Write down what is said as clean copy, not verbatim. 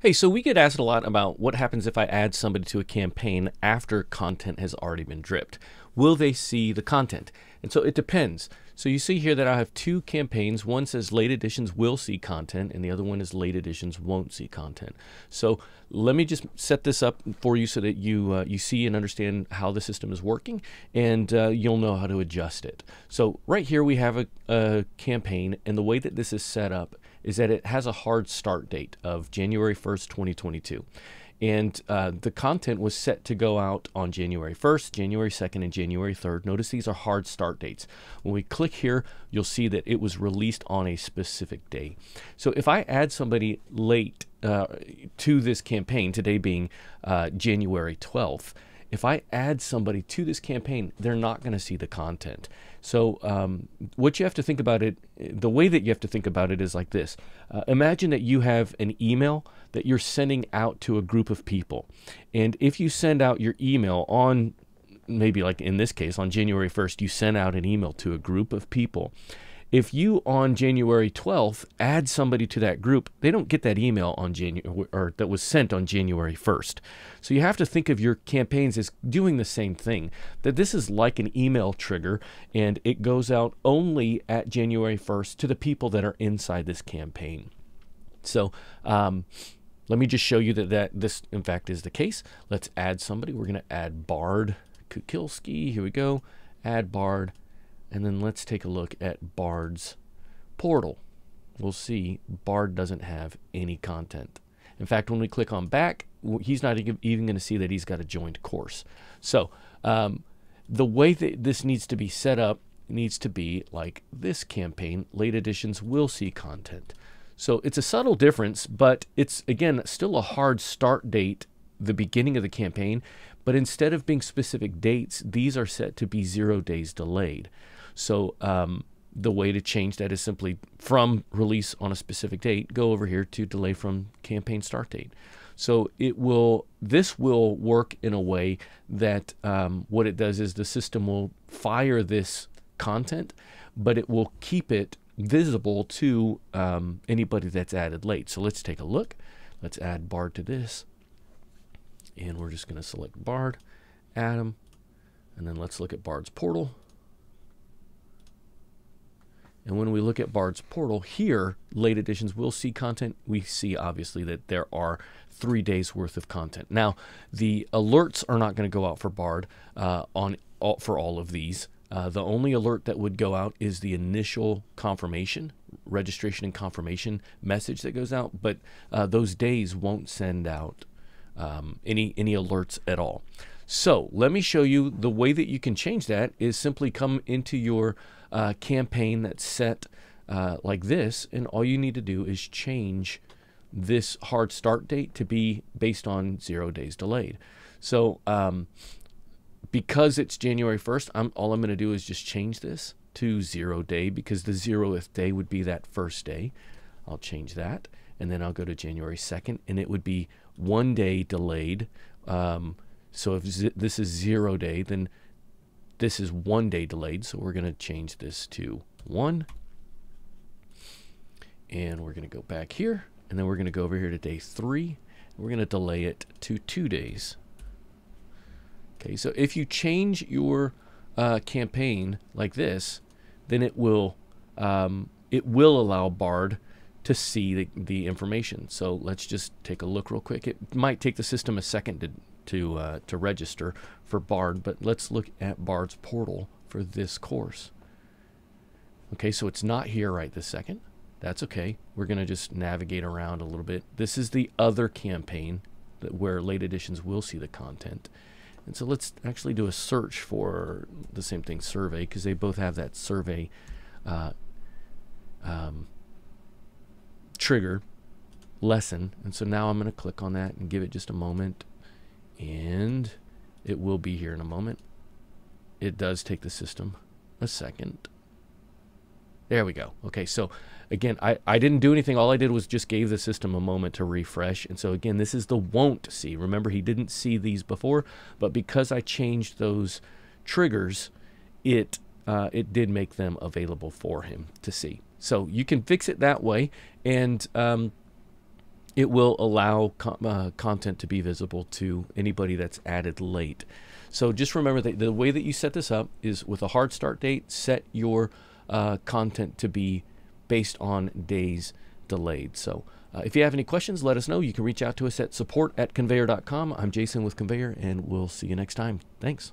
Hey, so we get asked a lot about what happens if I add somebody to a campaign after content has already been dripped. Will they see the content? And so it depends. So you see here that I have two campaigns. One says late editions will see content, and the other one is late editions won't see content. So let me just set this up for you so that you see and understand how the system is working, and you'll know how to adjust it. So right here we have a campaign, and the way that this is set up is that it has a hard start date of January 1st, 2022. And the content was set to go out on January 1st, January 2nd, and January 3rd. Notice these are hard start dates. When we click here, you'll see that it was released on a specific day. So if I add somebody late to this campaign, today being January 12th, if I add somebody to this campaign, they're not going to see the content. So what you have to think about it, the way that you have to think about it is like this. Imagine that you have an email that you're sending out to a group of people. And if you send out your email on, maybe like in this case, on January 1st, you send out an email to a group of people. If you on January 12th add somebody to that group, they don't get that email on January, or that was sent on January 1st. So you have to think of your campaigns as doing the same thing, that this is like an email trigger, and it goes out only at January 1st to the people that are inside this campaign. So let me just show you that this in fact is the case. Let's add somebody. We're going to add Bard Kukilski. Here we go. Add Bard. And then let's take a look at Bard's portal. We'll see Bard doesn't have any content. In fact, when we click on back, he's not even going to see that he's got a joined course. So the way that this needs to be set up needs to be like this campaign. Late editions will see content. So it's a subtle difference, but it's, again, still a hard start date, the beginning of the campaign. But instead of being specific dates, these are set to be 0 days delayed. So the way to change that is simply from release on a specific date, go over here to delay from campaign start date. So this will work in a way that what it does is the system will fire this content, but it will keep it visible to anybody that's added late. So let's take a look. Let's add Bard to this. And we're just going to select Bard, add him, and then let's look at Bard's portal. And when we look at Bard's portal here, late editions will see content. We see obviously that there are 3 days worth of content. Now, the alerts are not going to go out for Bard for all of these. The only alert that would go out is the initial confirmation, registration and confirmation message that goes out, but those days won't send out any alerts at all. So let me show you the way that you can change that is simply come into your campaign that's set like this, and all you need to do is change this hard start date to be based on 0 days delayed. So because it's January 1st, all I'm going to do is just change this to 0 day, because the 0th day would be that first day. I'll change that, and then I'll go to January 2nd, and it would be 1 day delayed. So if this is 0 day, then this is 1 day delayed. So we're going to change this to 1. And we're going to go back here, and then we're going to go over here to day 3. And we're going to delay it to 2 days. Okay, so if you change your campaign like this, then it will allow Bard to see the information. So let's just take a look real quick. It might take the system a second to register for Bard, but let's look at Bard's portal for this course. Okay, so it's not here right this second. That's okay. We're going to just navigate around a little bit. This is the other campaign where late editions will see the content. And so let's actually do a search for the same thing, survey, because they both have that survey trigger lesson. And so now I'm going to click on that and give it just a moment, and it will be here in a moment. It does take the system a second. There we go. Okay, so again, I didn't do anything. All I did was just gave the system a moment to refresh. And so again, this is the won't see. Remember, he didn't see these before, but because I changed those triggers, it did make them available for him to see. So you can fix it that way. And it will allow content to be visible to anybody that's added late. So just remember that the way that you set this up is with a hard start date, set your content to be based on days delayed. So if you have any questions, let us know. You can reach out to us at support@conveyor.com. I'm Jason with Conveyor, and we'll see you next time. Thanks.